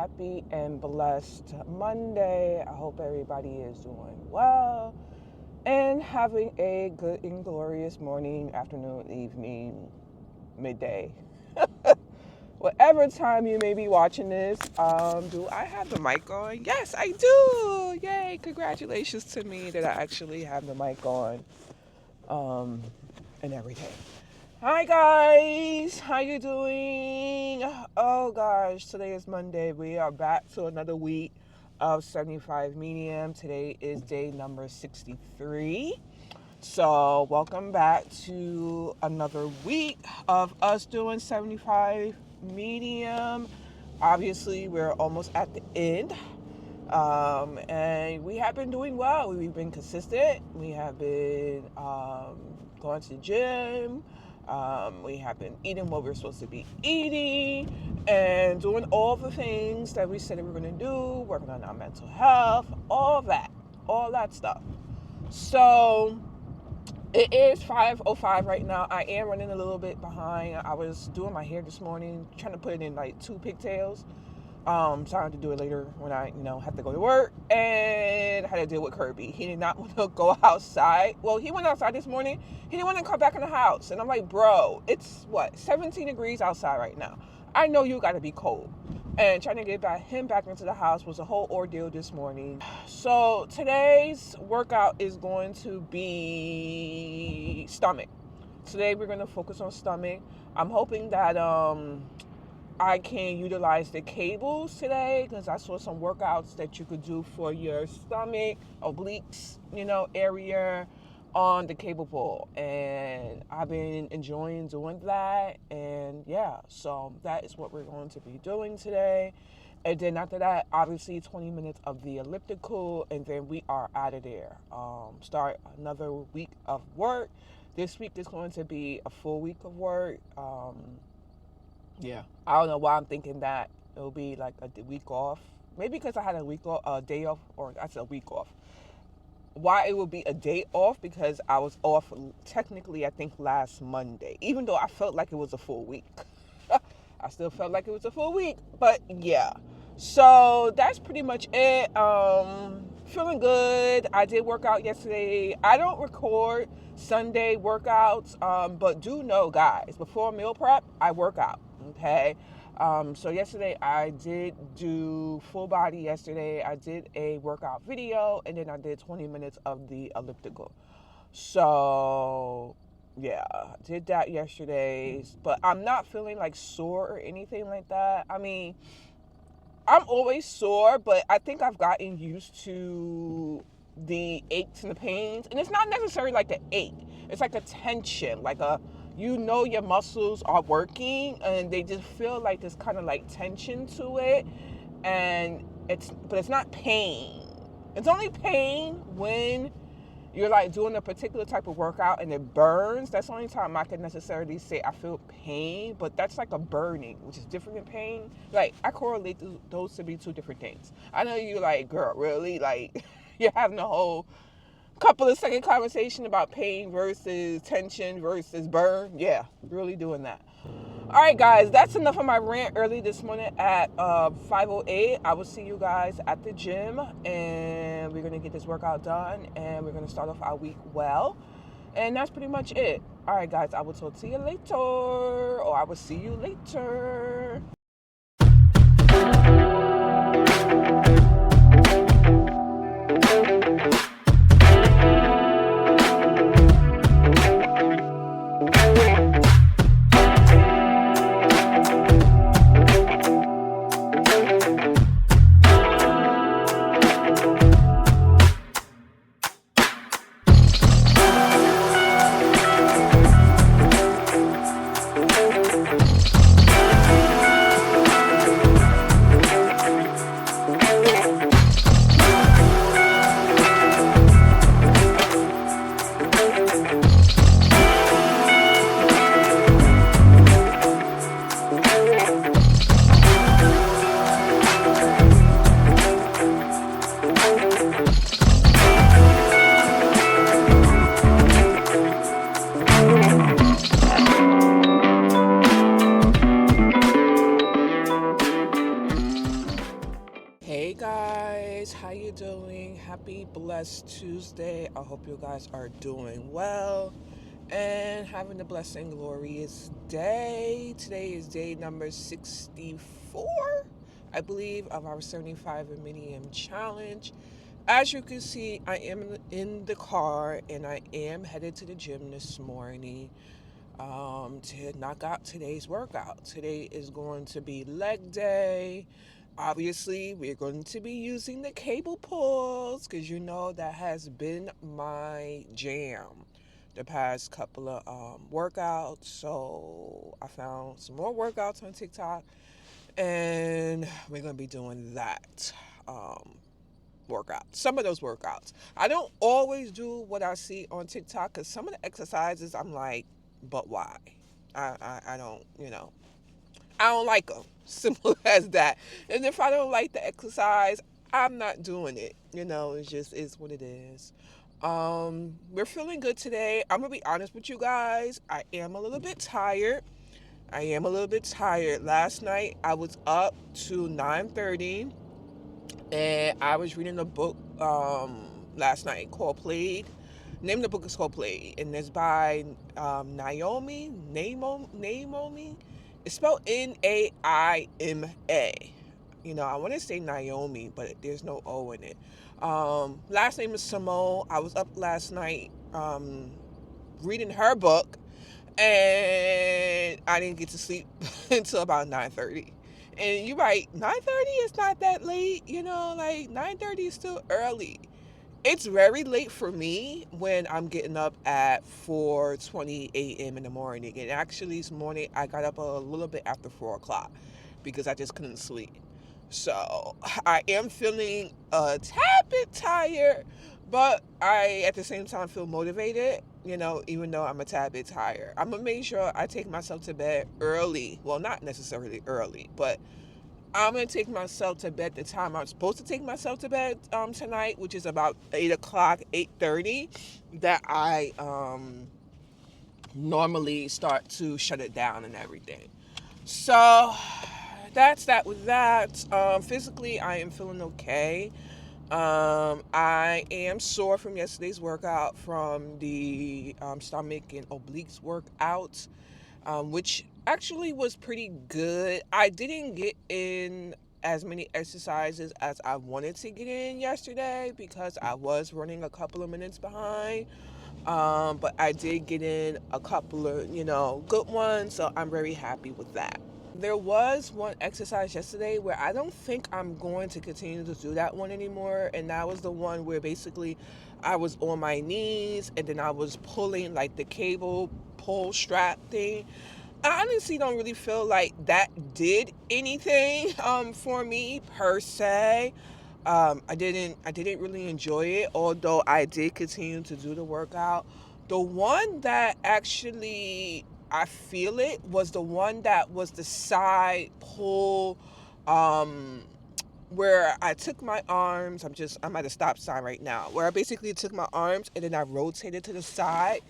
happy and blessed Monday. I hope everybody is doing well and having a good and glorious morning, afternoon, evening, midday. Whatever time you may be watching this, do I have the mic on? Yes, I do. Yay, congratulations to me that I actually have the mic on and everything. Hi guys, how you doing? Oh gosh, today is Monday. We are back to another week of 75 medium. Today is day number 63. So welcome back to another week of us doing 75 medium. Obviously, we're almost at the end. And we have been doing well. We've been consistent. We have been going to the gym. We have been eating what we're supposed to be eating and doing all the things that we said we were going to do, working on our mental health, all that stuff. So it is 5:05 right now. I am running a little bit behind. I was doing my hair this morning, trying to put it in like 2 pigtails. Trying to do it later when I, have to go to work, and I had to deal with Kirby. He did not want to go outside. Well, he went outside this morning. He didn't want to come back in the house. And I'm like, bro, it's 17 degrees outside right now. I know you got to be cold. And trying to get him back into the house was a whole ordeal this morning. So today's workout is going to be stomach. Today we're going to focus on stomach. I'm hoping that I can utilize the cables today because I saw some workouts that you could do for your stomach, obliques, area on the cable pole. And I've been enjoying doing that. And yeah, so that is what we're going to be doing today. And then after that, obviously 20 minutes of the elliptical, and then we are out of there. Start another week of work. This week is going to be a full week of work. Yeah, I don't know why I'm thinking that it'll be like a week off. Maybe because I had a day off, or I said a week off. Why it will be a day off? Because I was off technically, I think, last Monday, even though I felt like it was a full week. I still felt like it was a full week, but yeah. So that's pretty much it. Feeling good. I did work out yesterday. I don't record Sunday workouts, but do know, guys, before meal prep, I work out. Okay. So yesterday I did do full body yesterday. I did a workout video, and then I did 20 minutes of the elliptical. So yeah, did that yesterday, but I'm not feeling like sore or anything like that. I mean, I'm always sore, but I think I've gotten used to the aches and the pains, and it's not necessarily like the ache. It's like a tension, like your muscles are working, and they just feel like there's kind of like tension to it, but it's not pain. It's only pain when you're like doing a particular type of workout and it burns. That's the only time I can necessarily say I feel pain, but that's like a burning, which is different than pain. Like, I correlate those to be two different things. I know you're like, girl, really? Like, you're having a whole couple of second conversation about pain versus tension versus burn. Yeah, really doing that. All right, guys, that's enough of my rant early this morning at 5:08. I will see you guys at the gym, and we're going to get this workout done, and we're going to start off our week well. And that's pretty much it. All right, guys, I will talk to you later, or I will see you later. morning. Happy blessed Tuesday. I hope you guys are doing well and having a blessed and glorious day. Today is day number 64, I believe, of our 75 Minimum Challenge. As you can see, I am in the car and I am headed to the gym this morning to knock out today's workout. Today is going to be leg day. Obviously, we're going to be using the cable pulls because you know that has been my jam the past couple of workouts. So I found some more workouts on TikTok and we're going to be doing that. Some of those workouts. I don't always do what I see on TikTok because some of the exercises I'm like, but why? I don't, I don't like them. Simple as that. And if I don't like the exercise, I'm not doing it. It's just is what it is. We're feeling good today. I'm gonna be honest with you guys. I am a little bit tired. Last night I was up to 9:30 and I was reading a book last night called Played. Name of the book is called Played, and it's by Naomi. It's spelled Naima. I want to say Naomi, but there's no O in it. Last name is Simone. I was up last night reading her book, and I didn't get to sleep until about 9:30. And you're right, 9:30 is not that late, like 9:30 is still early. It's very late for me when I'm getting up at 4:20 a.m. in the morning. And actually this morning I got up a little bit after 4 o'clock because I just couldn't sleep. So I am feeling a tad bit tired, but I at the same time feel motivated, even though I'm a tad bit tired. I'm going to make sure I take myself to bed early. Well, not necessarily early, but I'm going to take myself to bed the time I'm supposed to take myself to bed tonight, which is about 8 o'clock, 8:30, that I normally start to shut it down and everything. So that's that with that. Physically, I am feeling okay. I am sore from yesterday's workout from the stomach and obliques workout, which actually was pretty good. I didn't get in as many exercises as I wanted to get in yesterday because I was running a couple of minutes behind. But I did get in a couple of, good ones, so I'm very happy with that. There was one exercise yesterday where I don't think I'm going to continue to do that one anymore, and that was the one where basically I was on my knees and then I was pulling like the cable pull strap thing. I honestly don't really feel like that did anything for me per se. I didn't really enjoy it, although I did continue to do the workout. The one that actually I feel it was the one that was the side pull, um, where I took my arms. I'm at a stop sign right now. Where I basically took my arms and then I rotated to the side.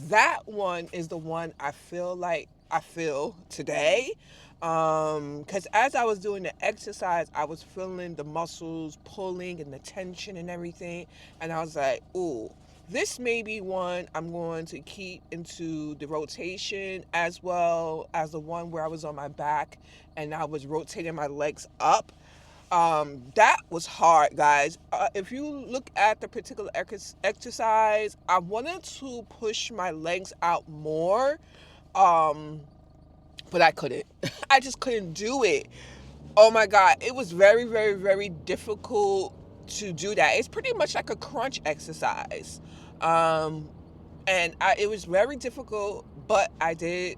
That one is the one I feel like I feel today. Because as I was doing the exercise, I was feeling the muscles pulling and the tension and everything. And I was like, ooh, this may be one I'm going to keep into the rotation, as well as the one where I was on my back and I was rotating my legs up. That was hard, guys. If you look at the particular exercise, I wanted to push my legs out more. Um, but I couldn't. I just couldn't do it. Oh my God. It was very, very, very difficult to do that. It's pretty much like a crunch exercise. Um, it was very difficult, but I did,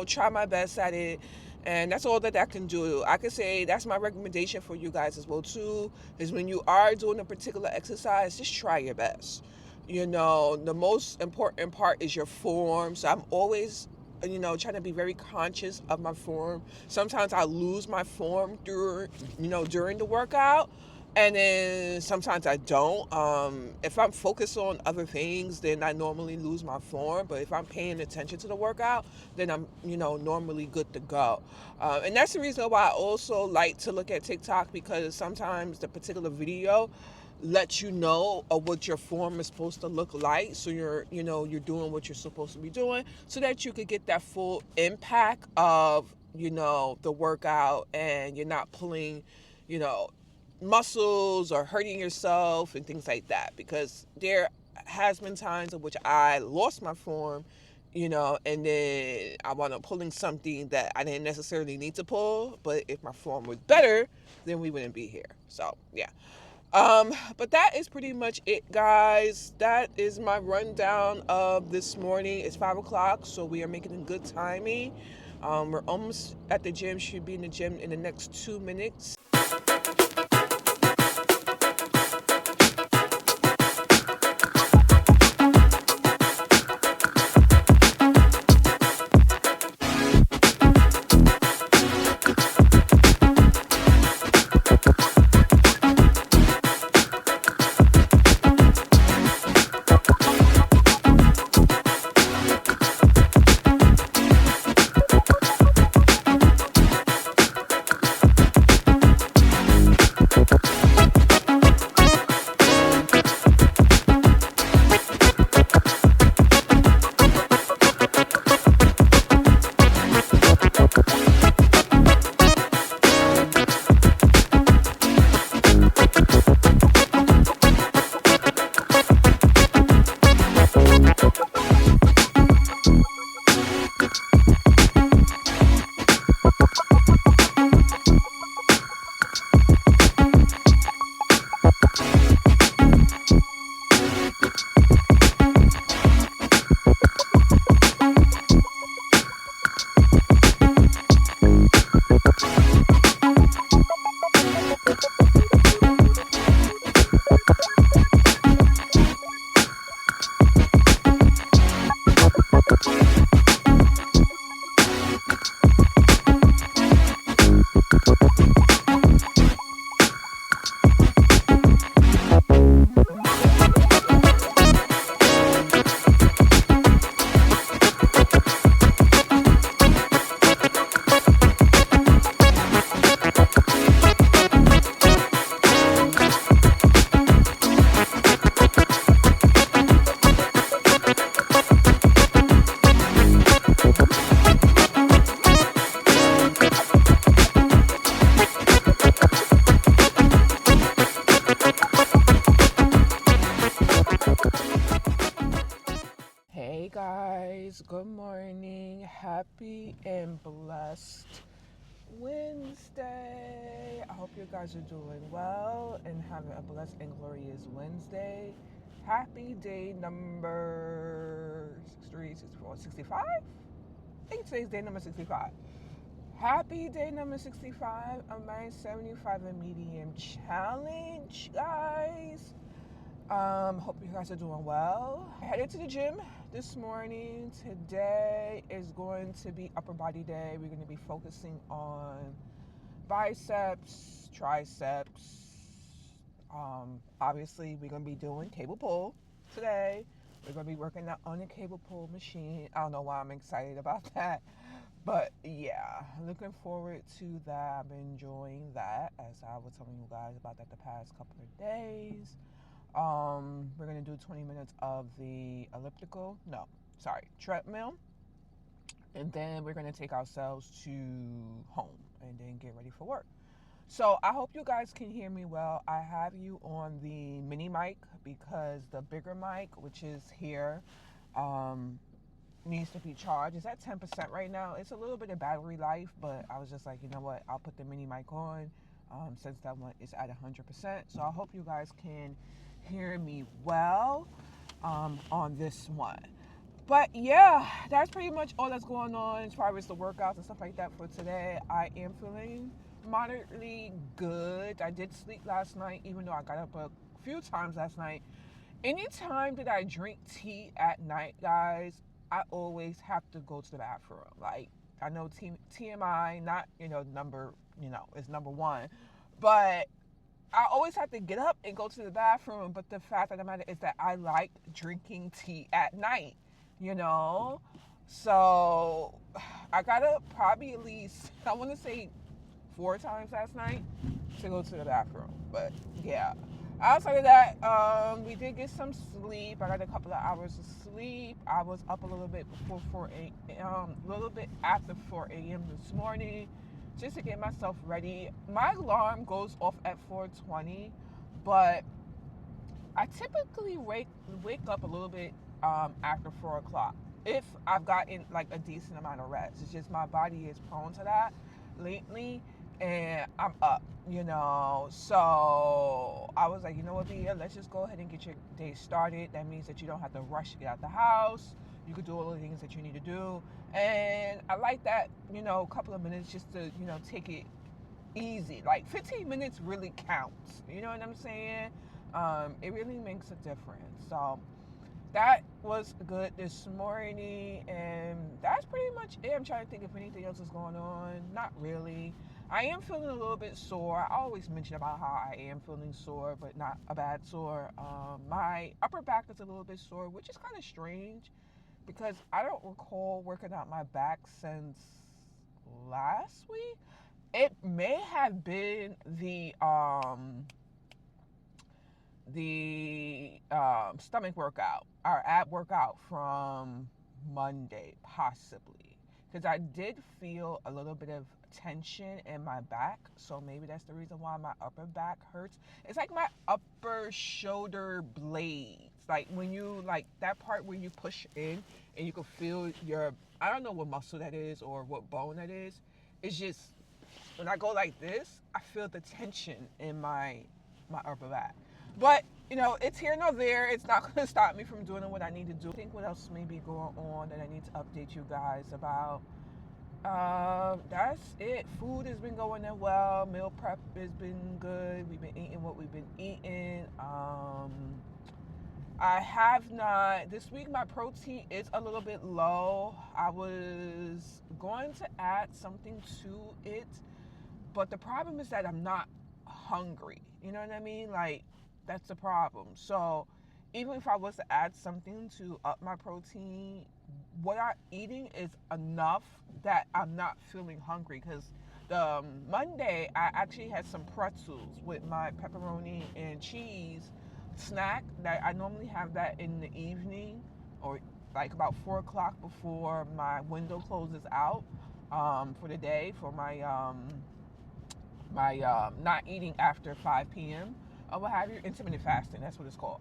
try my best at it. And that's all that I can do. I can say that's my recommendation for you guys as well too, is when you are doing a particular exercise, just try your best. The most important part is your form. So I'm always, trying to be very conscious of my form. Sometimes I lose my form during the workout. And then sometimes I don't. If I'm focused on other things, then I normally lose my form. But if I'm paying attention to the workout, then I'm, normally good to go. And that's the reason why I also like to look at TikTok, because sometimes the particular video let you know of what your form is supposed to look like, so you're doing what you're supposed to be doing, so that you could get that full impact of the workout, and you're not pulling you know muscles or hurting yourself and things like that. Because there has been times in which I lost my form, and then I wound up pulling something that I didn't necessarily need to pull. But if my form was better, then we wouldn't be here. So yeah. But that is pretty much it, guys. That is my rundown of this morning. It's 5 o'clock, so we are making a good timing. We're almost at the gym. Should be in the gym in the next 2 minutes. Hey guys, good morning. Happy and blessed Wednesday. I hope you guys are doing well and having a blessed and glorious Wednesday. Happy day number 63, 64, 65? I think today's day number 65. Happy day number 65 of my 75 and medium challenge, guys. Hope you guys are doing well. I headed to the gym this morning. Today is going to be upper body day. We're going to be focusing on biceps, triceps. Obviously, we're going to be doing cable pull today. We're going to be working out on the cable pull machine. I don't know why I'm excited about that. But yeah, looking forward to that. I've been enjoying that, as I was telling you guys about that the past couple of days. We're going to do 20 minutes of the treadmill. And then we're going to take ourselves to home and then get ready for work. So I hope you guys can hear me well. I have you on the mini mic because the bigger mic, which is here, needs to be charged. It's at 10% right now. It's a little bit of battery life, but I was just like, you know what? I'll put the mini mic on since that one is at 100%. So I hope you guys can hear me well on this one. But yeah, that's pretty much all that's going on as far as the workouts and stuff like that for today. I am feeling moderately good. I did sleep last night, even though I got up a few times last night. Anytime that I drink tea at night, guys, I always have to go to the bathroom. Like, I know TMI, not, number, is number one, but I always have to get up and go to the bathroom. But the fact of the matter is that I like drinking tea at night, So I got up probably at least, I want to say 4 times last night to go to the bathroom. But yeah, Outside of that, we did get some sleep. I got a couple of hours of sleep. I was up a little bit before 4 a.m., a little bit after 4 a.m. this morning, just to get myself ready. My alarm goes off at 4:20, but I typically wake up a little bit after 4 o'clock if I've gotten like a decent amount of rest. It's just my body is prone to that lately, and I'm up, So I was like, you know what, Bia, let's just go ahead and get your day started. That means that you don't have to rush to get out the house. You could do all the things that you need to do, and I like that. A couple of minutes just to take it easy. Like 15 minutes really counts. You know what I'm saying? It really makes a difference. So that was good this morning, and that's pretty much it. I'm trying to think if anything else is going on. Not really. I am feeling a little bit sore. I always mention about how I am feeling sore, but not a bad sore. My upper back is a little bit sore, which is kind of strange because I don't recall working out my back since last week. It may have been the stomach workout, our ab workout from Monday, possibly, because I did feel a little bit of tension in my back, so maybe that's the reason why my upper back hurts. It's like my upper shoulder blades, like when you like that part where you push in and you can feel I don't know what muscle that is or what bone that is. It's just when I go like this, I feel the tension in my upper back. But, it's here nor there. It's not going to stop me from doing what I need to do. I think what else may be going on that I need to update you guys about. That's it. Food has been going in well. Meal prep has been good. We've been eating what we've been eating. I have not, this week my protein is a little bit low. I was going to add something to it, but the problem is that I'm not hungry. You know what I mean? Like, that's the problem. So even if I was to add something to up my protein, what I'm eating is enough that I'm not feeling hungry. Because the Monday, I actually had some pretzels with my pepperoni and cheese snack. That I normally have that in the evening, or like about 4 o'clock before my window closes out for the day, for my not eating after 5 p.m. or what have you, intermittent fasting, that's what it's called.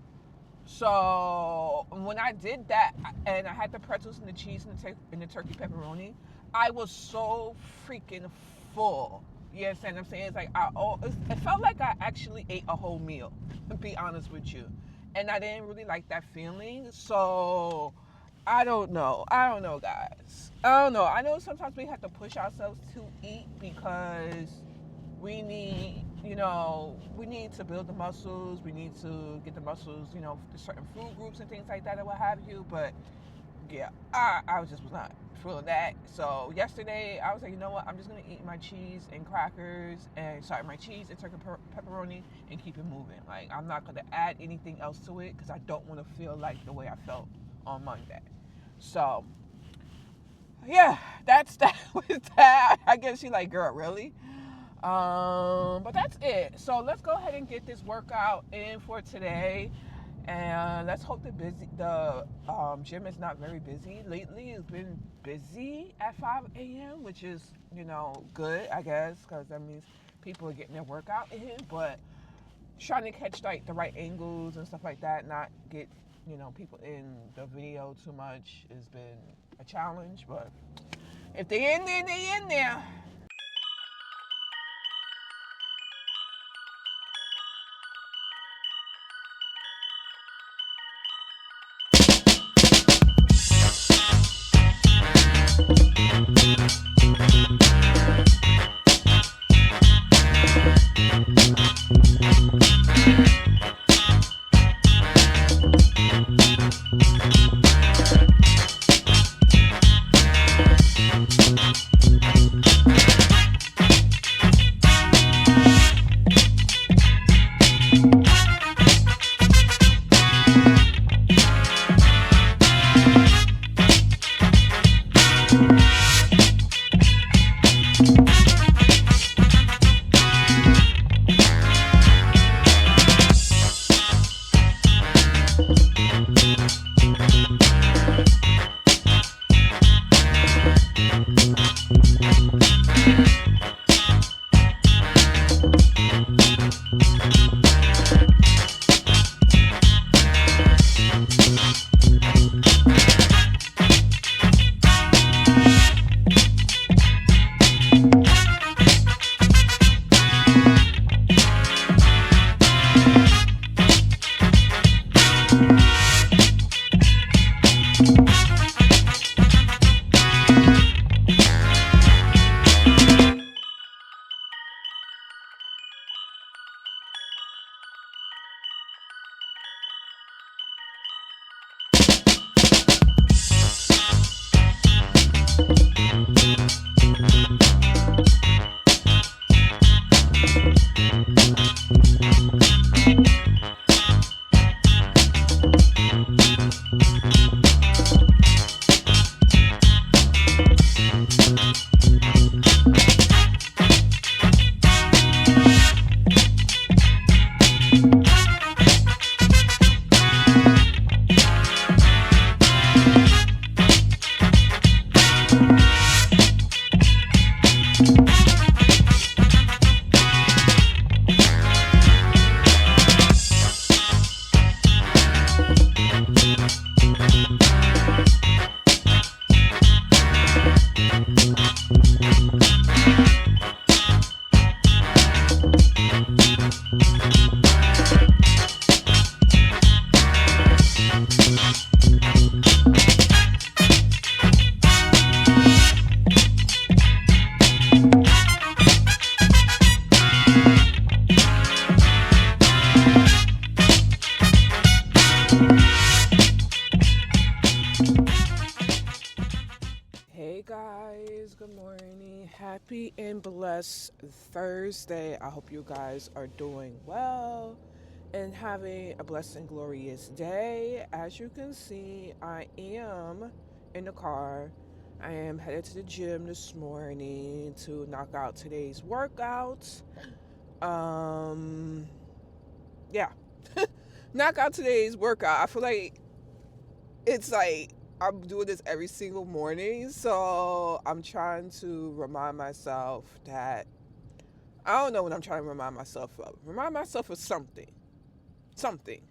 So when I did that and I had the pretzels and the cheese and the turkey pepperoni, I was so freaking full. You understand what I'm saying? It's like it felt like I actually ate a whole meal, to be honest with you. And I didn't really like that feeling. So I don't know, guys. I don't know. I know sometimes we have to push ourselves to eat because we need to build the muscles. We need to get the muscles, to certain food groups and things like that or what have you. But yeah, I was not feeling that. So yesterday I was like, you know what? I'm just going to eat my cheese and my cheese and turkey pepperoni and keep it moving. Like, I'm not going to add anything else to it because I don't want to feel like the way I felt on Monday. So yeah, that's that with that. I guess you're like, girl, really? But that's it. So let's go ahead and get this workout in for today, and let's hope the gym is not very busy. Lately it's been busy at 5 a.m., which is good, I guess, because that means people are getting their workout in. But trying to catch like the right angles and stuff like that, not get people in the video too much, has been a challenge. But if they're in there, they're in there. Good morning. Happy and blessed Thursday. I hope you guys are doing well and having a blessed and glorious day. As you can see, I am in the car. I am headed to the gym this morning to knock out today's workouts. Yeah. Knock out today's workout. I feel like it's like I'm doing this every single morning, so I'm trying to remind myself that I don't know what I'm trying to remind myself of. Remind myself of something. Something.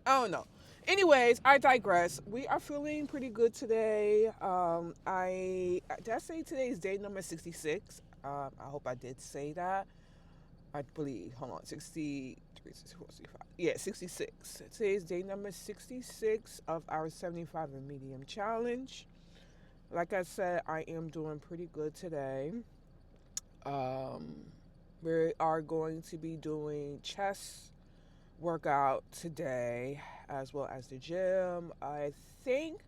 I don't know. Anyways, I digress. We are feeling pretty good today. Did I say today's day number 66? I hope I did say that. I believe. Hold on, 63, 64, 65. Yeah, 66. Today's day number 66 of our 75 and medium challenge. Like I said, I am doing pretty good today. We are going to be doing chest workout today as well as the gym. I think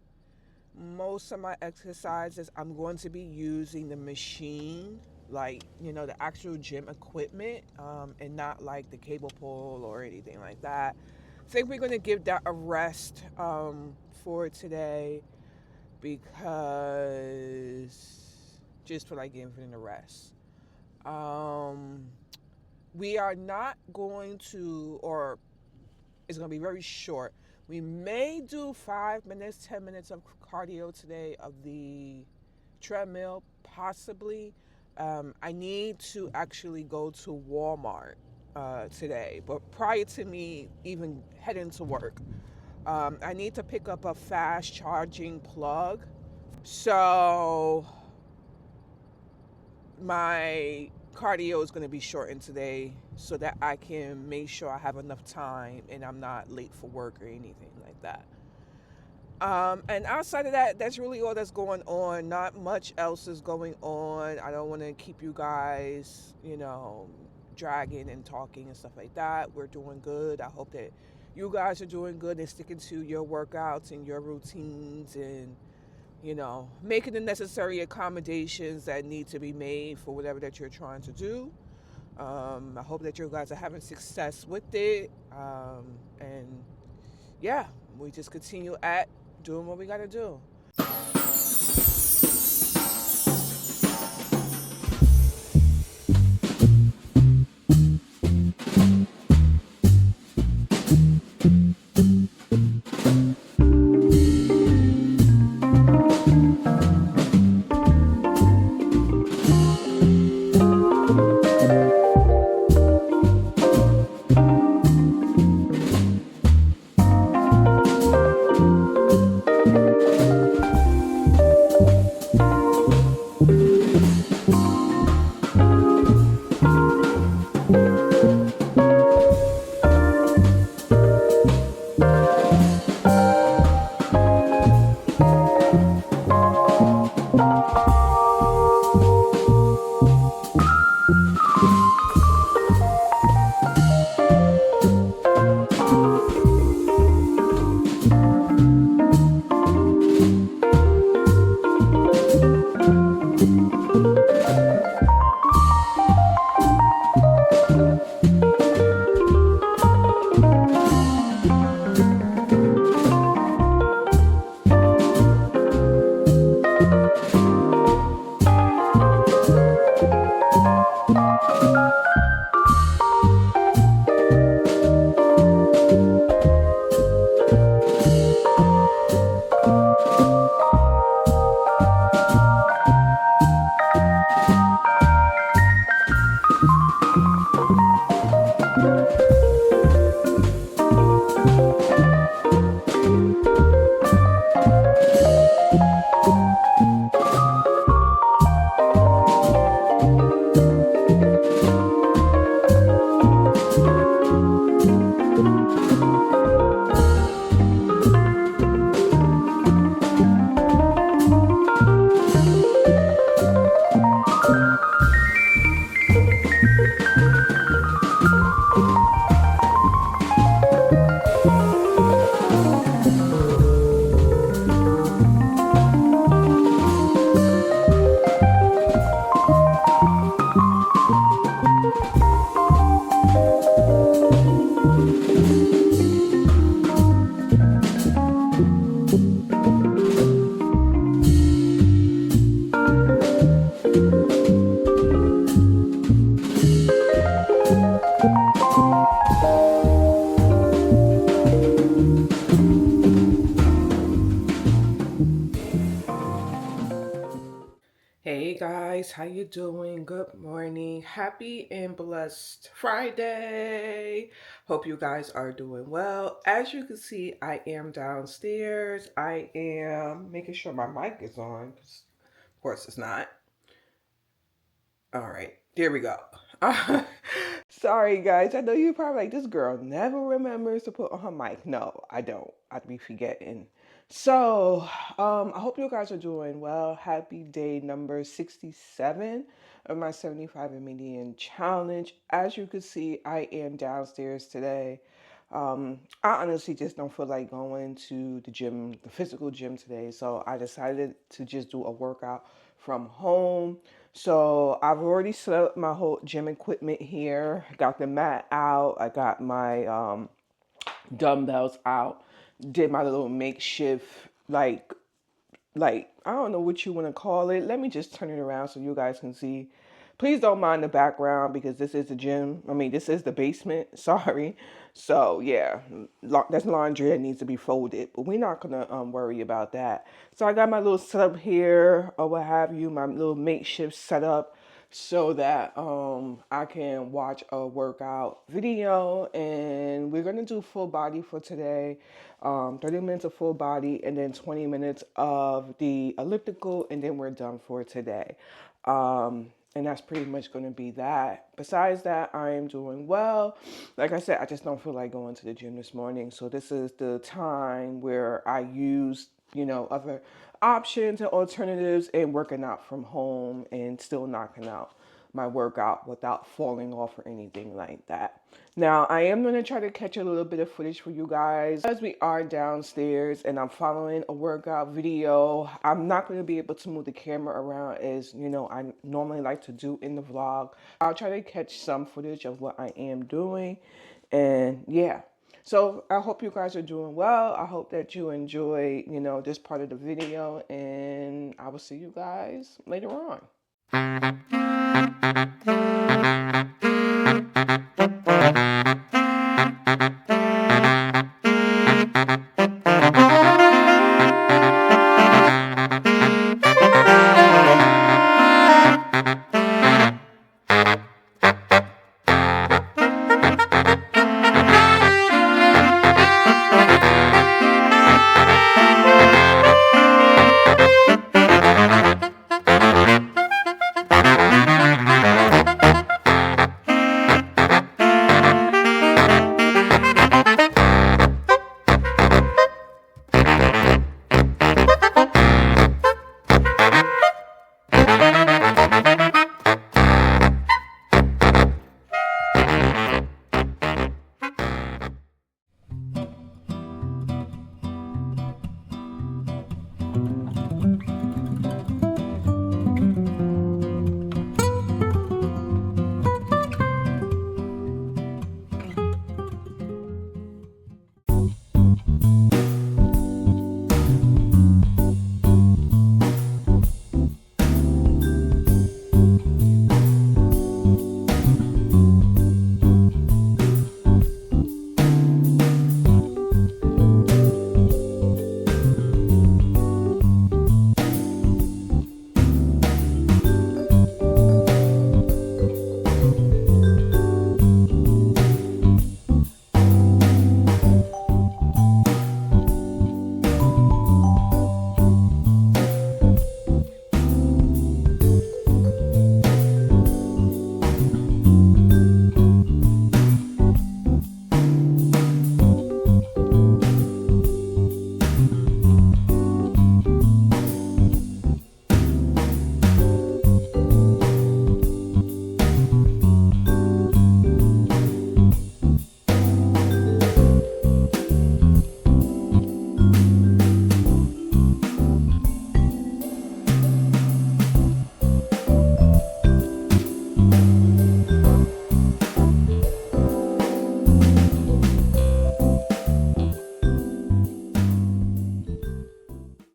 most of my exercises I'm going to be using the machine, like, the actual gym equipment, and not like the cable pull or anything like that. I think we're going to give that a rest for today, because just for like giving it a rest. We are not going to, or it's going to be very short. We may do 5 minutes, 10 minutes of cardio today of the treadmill, possibly. I need to actually go to Walmart today, but prior to me even heading to work, I need to pick up a fast charging plug. So my cardio is going to be shortened today so that I can make sure I have enough time and I'm not late for work or anything like that. And outside of that, that's really all that's going on. Not much else is going on. I don't want to keep you guys, dragging and talking and stuff like that. We're doing good. I hope that you guys are doing good and sticking to your workouts and your routines and, making the necessary accommodations that need to be made for whatever that you're trying to do. I hope that you guys are having success with it. And yeah, we just continue at doing what we got to do. How you doing? Good morning. Happy and blessed Friday. Hope you guys are doing well. As you can see, I am downstairs. I am making sure my mic is on, 'cause of course it's not. All right, there we go. Sorry, guys. I know you probably like, this girl never remembers to put on her mic. No, I don't. I'd be forgetting. So, I hope you guys are doing well. Happy day number 67 of my 75 and median challenge. As you can see, I am downstairs today. I honestly just don't feel like going to the gym, the physical gym today. So I decided to just do a workout from home. So I've already set up my whole gym equipment here. Got the mat out. I got my dumbbells out. Did my little makeshift like I don't know what you want to call it. Let me just turn it around so you guys can see. Please don't mind the background because this is the gym. I mean, this is the basement. Sorry. So yeah, that's laundry that needs to be folded, but we're not gonna worry about that. So I got my little setup here or what have you, my little makeshift setup so that I can watch a workout video, and we're gonna do full body for today. 30 minutes of full body and then 20 minutes of the elliptical, and then we're done for today. And that's pretty much going to be that. Besides that, I am doing well. Like I said, I just don't feel like going to the gym this morning. So this is the time where I use, other options and alternatives and working out from home and still knocking out my workout without falling off or anything like that. Now, I am going to try to catch a little bit of footage for you guys as we are downstairs and I'm following a workout video. I'm not going to be able to move the camera around as, I normally like to do in the vlog. I'll try to catch some footage of what I am doing. And yeah. So I hope you guys are doing well. I hope that you enjoy, this part of the video, and I will see you guys later on.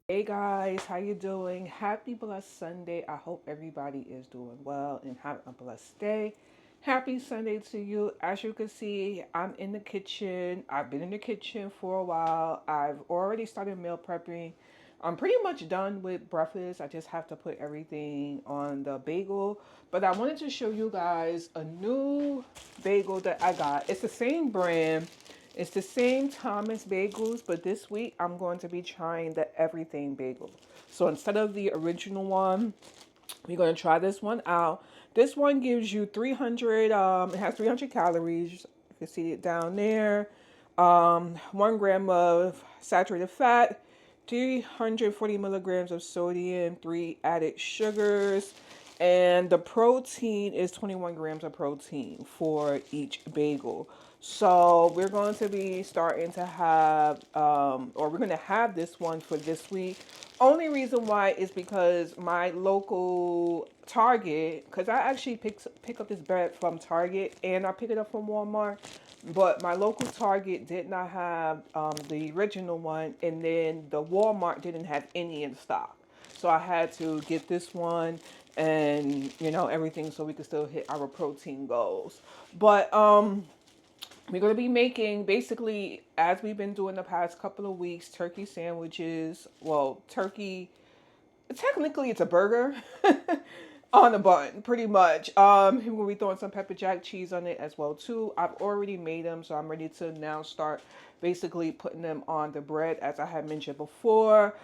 Hey guys, how you doing? Happy blessed Sunday. I hope everybody is doing well and having a blessed day. Happy Sunday to you. As you can see, I'm in the kitchen. I've been in the kitchen for a while. I've already started meal prepping I'm pretty much done with breakfast. I just have to put everything on the bagel. But I wanted to show you guys a new bagel that I got. It's the same brand. It's the same Thomas bagels, but this week I'm going to be trying the everything bagel. So instead of the original one, we're going to try this one out. This one gives you 300, it has 300 calories. You can see it down there. 1 gram of saturated fat, 340 milligrams of sodium, 3 added sugars, and the protein is 21 grams of protein for each bagel. So we're going to be starting to have, or we're going to have this one for this week. Only reason why is because my local Target, because I actually pick up this bread from Target and I pick it up from Walmart, but my local Target did not have the original one, and then the Walmart didn't have any in stock. So I had to get this one and everything so we could still hit our protein goals. But we're going to be making, basically, as we've been doing the past couple of weeks, turkey sandwiches. Well, turkey, technically it's a burger on a bun, pretty much. We'll be throwing some pepper jack cheese on it as well too. I've already made them, so I'm ready to now start basically putting them on the bread, as I had mentioned before.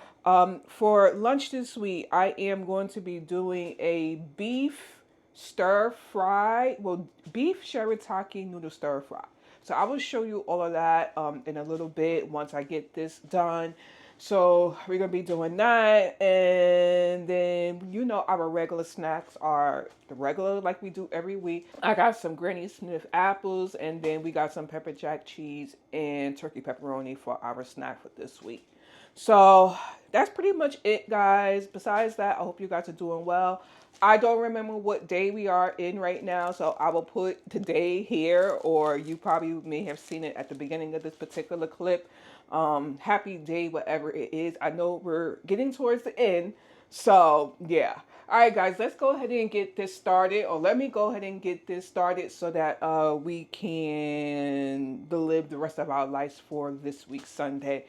For lunch this week, I am going to be doing a beef stir fry, well, beef shirataki noodle stir fry. So I will show you all of that in a little bit once I get this done. So we're gonna be doing that, and then our regular snacks are the regular like we do every week. I got some Granny Smith apples, and then we got some pepper jack cheese and turkey pepperoni for our snack for this week. So that's pretty much it, guys. Besides that, I hope you guys are doing well. I don't remember what day we are in right now, so I will put the day here, or you probably may have seen it at the beginning of this particular clip. Happy day, whatever it is. I know we're getting towards the end, so yeah. All right, guys, let's go ahead and get this started, or let me go ahead and get this started so that we can live the rest of our lives for this week, Sunday.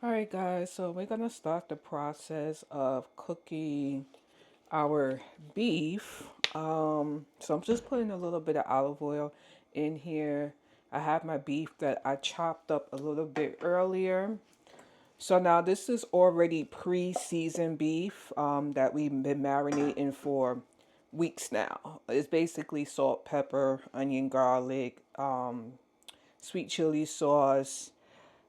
All right, guys, so we're gonna start the process of cooking our beef. So I'm just putting a little bit of olive oil in here. I have my beef that I chopped up a little bit earlier. So now this is already pre-seasoned beef that we've been marinating for weeks now. It's basically salt, pepper, onion, garlic, sweet chili sauce,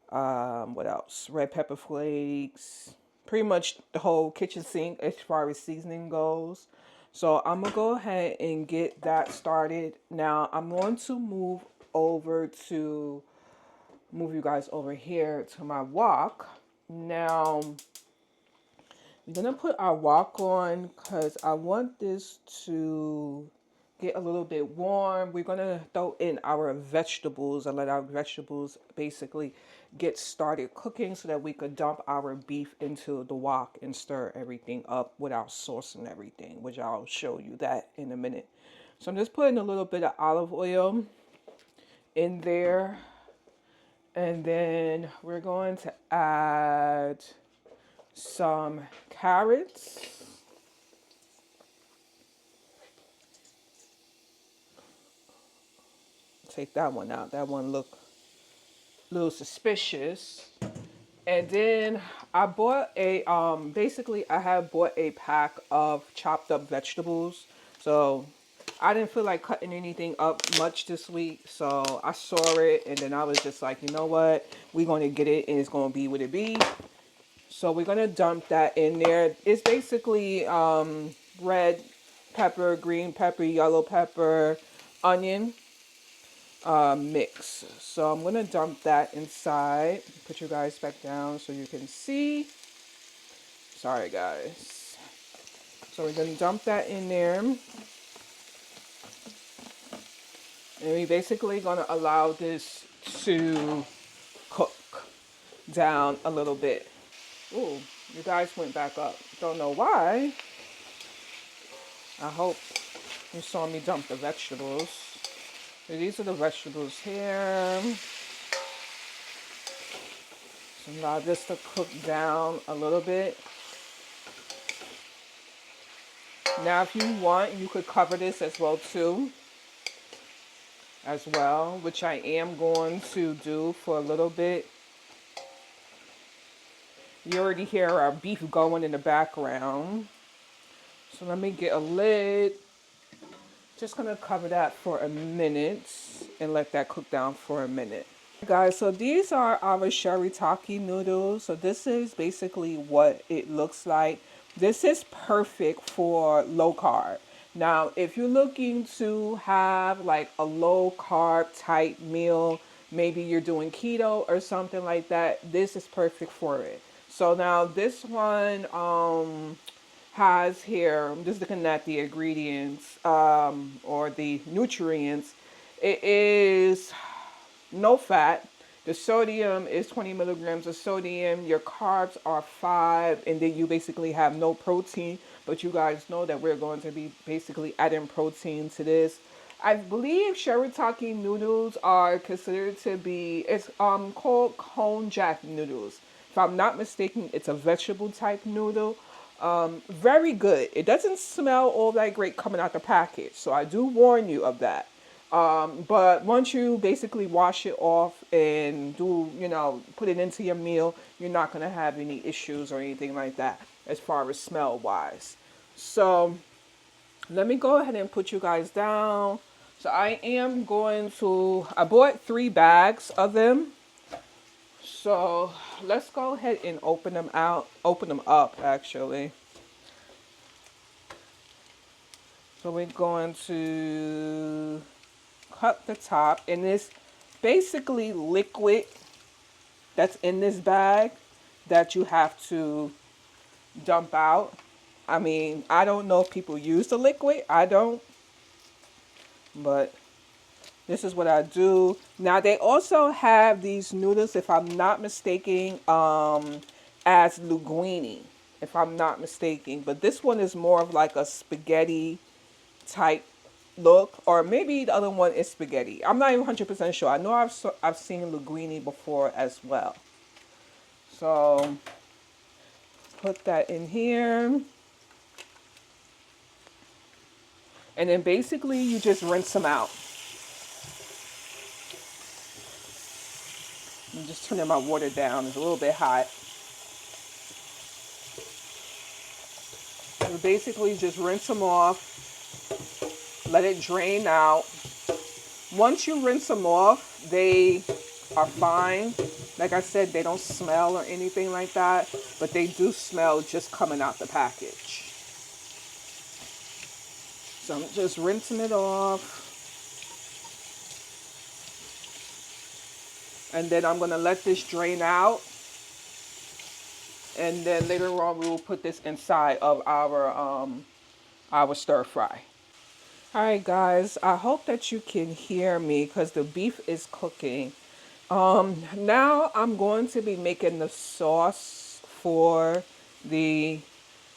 what else? Red pepper flakes. Pretty much the whole kitchen sink as far as seasoning goes. So I'm gonna go ahead and get that started. Now I'm going to move you guys over here to my wok. Now I'm gonna put our wok on because I want this to get a little bit warm. We're gonna throw in our vegetables and let our vegetables basically get started cooking so that we could dump our beef into the wok and stir everything up with our sauce and everything, which I'll show you that in a minute. So I'm just putting a little bit of olive oil in there, and then we're going to add some carrots. Take that one out. That one looked a little suspicious. And then I bought basically I have bought a pack of chopped up vegetables. So I didn't feel like cutting anything up much this week. So I saw it and then I was just like, you know what? We're going to get it and it's going to be what it be. So we're going to dump that in there. It's basically red pepper, green pepper, yellow pepper, onion mix. So I'm gonna dump that inside. Put you guys back down so you can see. Sorry guys. So we're gonna dump that in there. And we basically gonna allow this to cook down a little bit. Ooh, you guys went back up. Don't know why. I hope you saw me dump the vegetables. So these are the vegetables here. So allow this to cook down a little bit. Now if you want, you could cover this as well too. As well, which I am going to do for a little bit. You already hear our beef going in the background. So let me get a lid. Just gonna cover that for a minute and let that cook down for a minute. Guys, so these are our shirataki noodles. So this is basically what it looks like. This is perfect for low carb. Now, if you're looking to have like a low carb type meal, maybe you're doing keto or something like that, this is perfect for it. So now this one has here, I'm just looking at the ingredients or the nutrients. It is no fat. The sodium is 20 milligrams of sodium. Your carbs are 5, and then you basically have no protein. But you guys know that we're going to be basically adding protein to this. I believe shirataki noodles are considered to be, it's called konjac noodles. If I'm not mistaken, it's a vegetable type noodle. Very good. It doesn't smell all that great coming out the package, so I do warn you of that. But once you basically wash it off and do, put it into your meal, you're not going to have any issues or anything like that as far as smell wise. So let me go ahead and put you guys down. So I bought 3 bags of them. So let's go ahead and open them up actually. So we're going to cut the top, and this basically liquid that's in this bag that you have to dump out. I mean, I don't know if people use the liquid. I don't. But this is what I do. Now, they also have these noodles, if I'm not mistaken, as linguine, if I'm not mistaken. But this one is more of like a spaghetti type look, or maybe the other one is spaghetti. I'm not even 100% sure. I know I've seen linguine before as well. So put that in here. And then basically you just rinse them out. I'm just turning my water down. It's a little bit hot. So basically just rinse them off. Let it drain out. Once you rinse them off, they are fine. Like I said, they don't smell or anything like that, but they do smell just coming out the package. So I'm just rinsing it off. And then I'm going to let this drain out. And then later on we will put this inside of our stir fry. All right, guys, I hope that you can hear me because the beef is cooking. Now I'm going to be making the sauce for the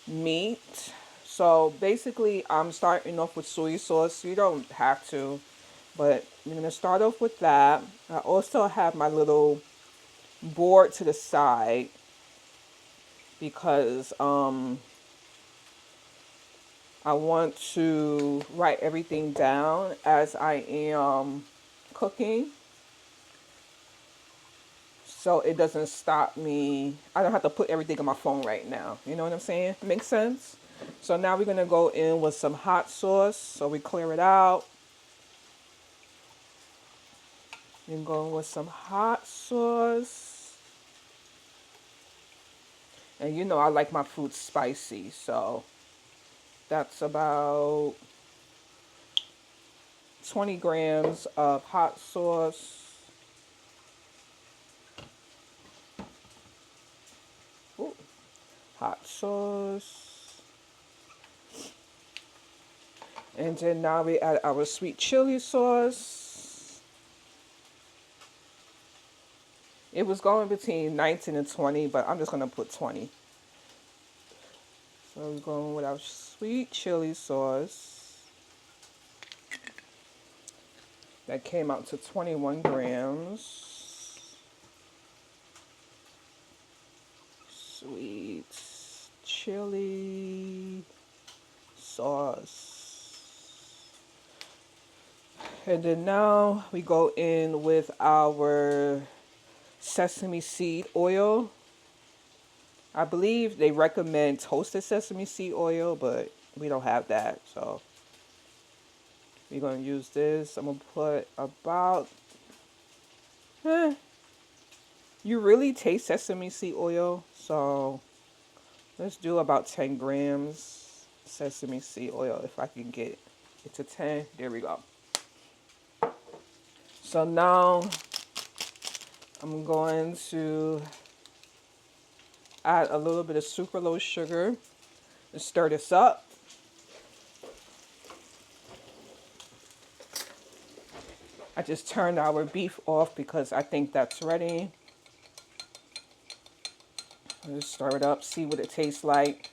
meat. So basically I'm starting off with soy sauce. You don't have to, but I'm going to start off with that. I also have my little board to the side because I want to write everything down as I am cooking, so it doesn't stop me. I don't have to put everything on my phone right now. You know what I'm saying? Makes sense? So now we're going to go in with some hot sauce. So we clear it out. You can go with some hot sauce. And you know I like my food spicy, so that's about 20 grams of hot sauce. Ooh, hot sauce. And then now we add our sweet chili sauce. It was going between 19 and 20, but I'm just going to put 20. So we're going with our sweet chili sauce. That came out to 21 grams. Sweet chili sauce. And then now we go in with our sesame seed oil. I believe they recommend toasted sesame seed oil, but we don't have that, so we're going to use this. I'm going to put about, you really taste sesame seed oil, so let's do about 10 grams sesame seed oil if I can get it to 10. There we go. So now I'm going to add a little bit of sucralose sugar and stir this up. I just turned our beef off because I think that's ready. Let's stir it up, see what it tastes like.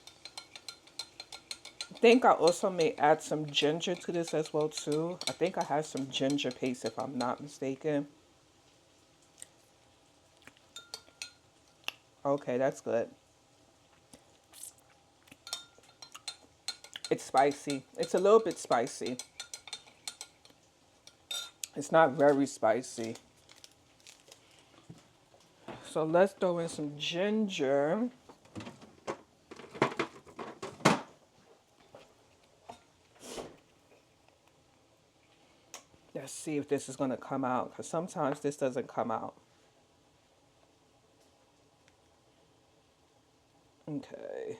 I think I also may add some ginger to this as well too. I think I have some ginger paste if I'm not mistaken. Okay, that's good. It's spicy. It's a little bit spicy. It's not very spicy. So let's throw in some ginger. Let's see if this is going to come out, because sometimes this doesn't come out. Okay.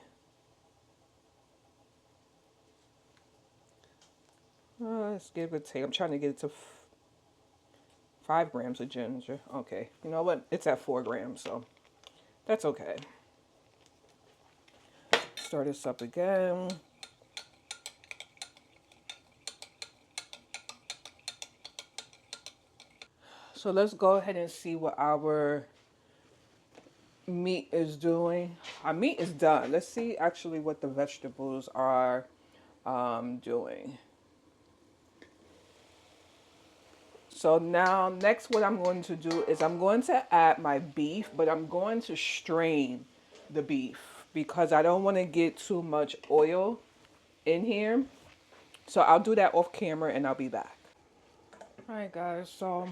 Let's give it a take. I'm trying to get it to 5 grams of ginger. Okay. You know what? It's at 4 grams, so that's okay. Stir this up again. So let's go ahead and see what our meat is doing. Our meat is done. Let's see actually what the vegetables are doing. So now next what I'm going to do is I'm going to add my beef, but I'm going to strain the beef because I don't want to get too much oil in here. So I'll do that off camera and I'll be back. All right guys, so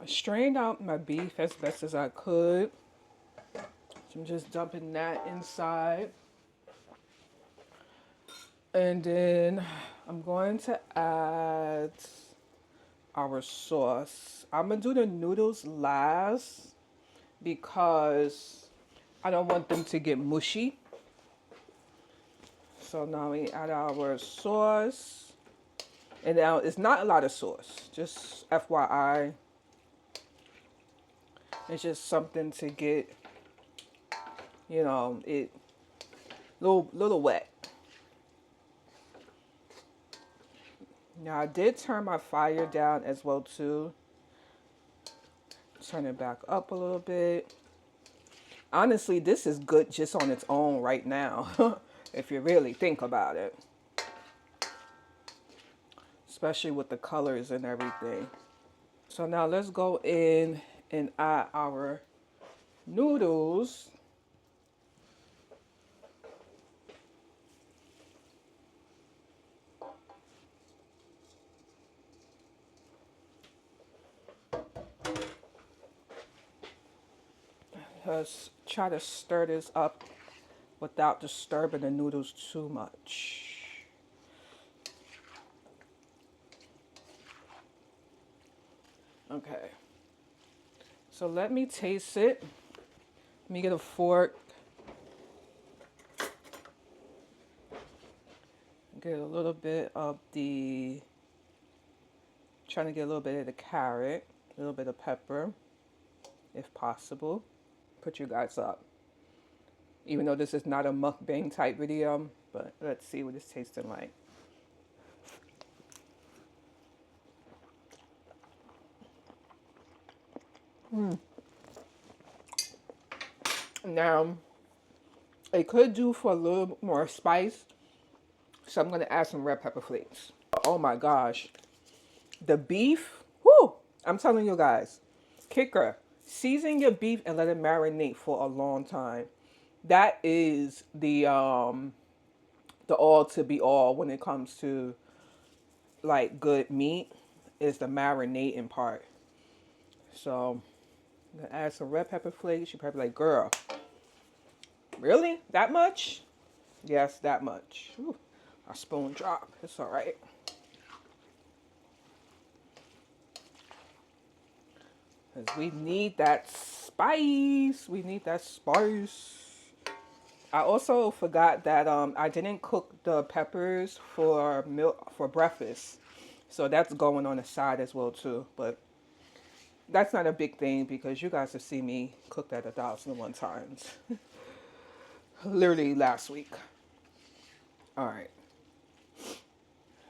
I strained out my beef as best as I could. So I'm just dumping that inside. And then I'm going to add our sauce. I'm going to do the noodles last because I don't want them to get mushy. So now we add our sauce. And now it's not a lot of sauce, just FYI. It's just something to get, you know, it little wet. Now I did turn my fire down as well too. Turn it back up a little bit. Honestly, this is good just on its own right now, if you really think about it. Especially with the colors and everything. So now let's go in and add our noodles. Let's try to stir this up without disturbing the noodles too much. Okay. So let me taste it. Let me get a fork. Get a little bit of trying to get a little bit of the carrot, a little bit of pepper, if possible. Put you guys up. Even though this is not a mukbang type video, but let's see what it's tasting like. Now, it could do for a little more spice, so I'm going to add some red pepper flakes. Oh my gosh. The beef, whoo, I'm telling you guys, kicker, season your beef and let it marinate for a long time. That is the all to be all when it comes to like good meat, is the marinating part. So I'm gonna add some red pepper flakes. You're probably like, girl, really? That much? Yes, that much. Ooh, a spoon drop. It's all right. Because we need that spice. We need that spice. I also forgot that I didn't cook the peppers for milk for breakfast. So that's going on the side as well too. But that's not a big thing because you guys have seen me cook that 1,001 times. Literally last week. All right.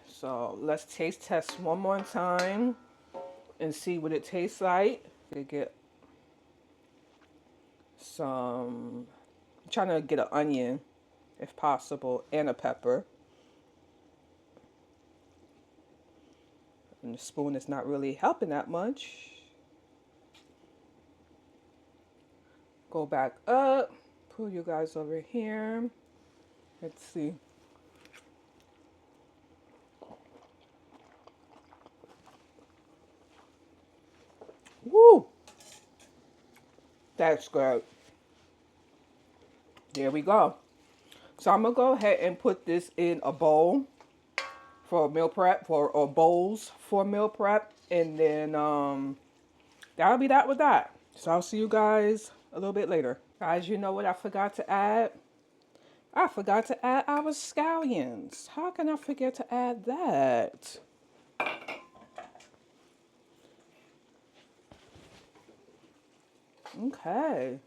So let's taste test one more time and see what it tastes like. To get some, I'm trying to get an onion if possible and a pepper. And the spoon is not really helping that much. Go back up, pull you guys over here. Let's see. Woo! That's good. There we go. So I'm gonna go ahead and put this in a bowl for meal prep, or bowls for meal prep, and then that'll be that with that. So I'll see you guys a little bit later. Guys, you know what I forgot to add? I forgot to add our scallions. How can I forget to add that? Okay.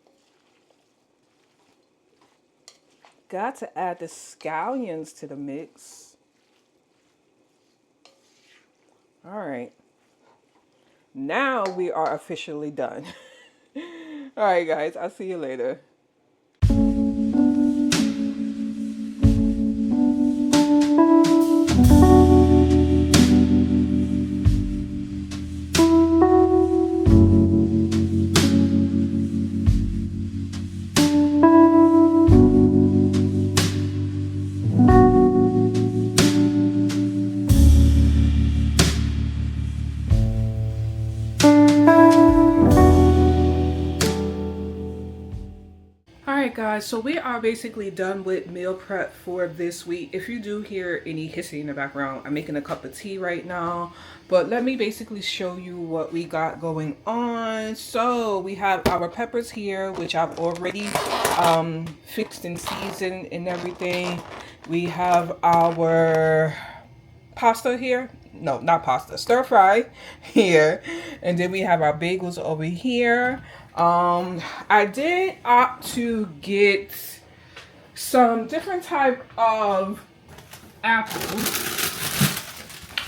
Got to add the scallions to the mix. All right. Now we are officially done. All right, guys. I'll see you later. Alright guys, so we are basically done with meal prep for this week. If you do hear any hissing in the background, I'm making a cup of tea right now. But let me basically show you what we got going on. So we have our peppers here, which I've already fixed and seasoned and everything. We have our pasta here. No, not pasta, stir fry here. And then we have our bagels over here. I did opt to get some different type of apples.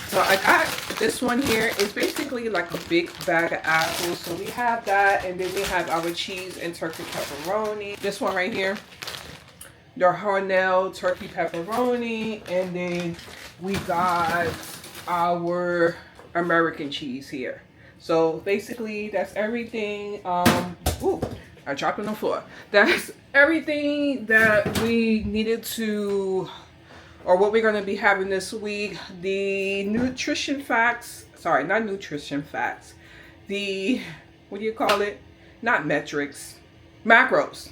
So I got this one here. It's basically like a big bag of apples. So we have that, and then we have our cheese and turkey pepperoni. This one right here, the Hornell turkey pepperoni, and then we got our American cheese here. So basically that's everything. Ooh, I dropped it on the floor. That's everything that we needed to, or what we're going to be having this week. The nutrition facts, sorry, not nutrition facts. The, what do you call it? Not metrics, macros.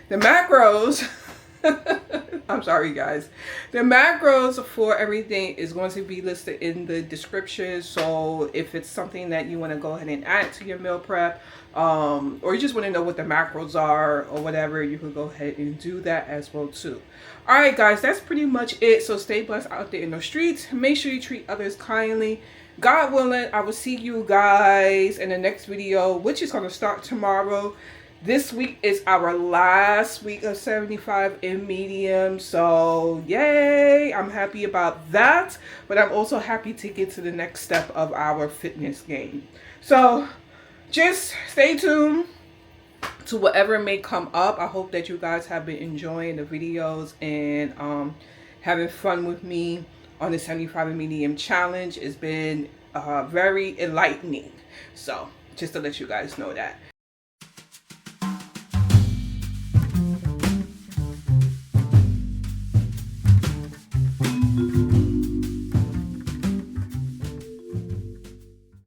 The macros. I'm sorry guys. The macros for everything is going to be listed in the description. So if it's something that you want to go ahead and add to your meal prep, or you just want to know what the macros are or whatever, you can go ahead and do that as well too. All right guys, that's pretty much it. So stay blessed out there in the streets. Make sure you treat others kindly. God willing, I will see you guys in the next video, which is going to start tomorrow. This week is our last week of 75 in medium. So yay, I'm happy about that. But I'm also happy to get to the next step of our fitness game. So just stay tuned. to whatever may come up. I hope that you guys have been enjoying the videos and having fun with me on the 75 and medium challenge. It's been very enlightening. So just to let you guys know that.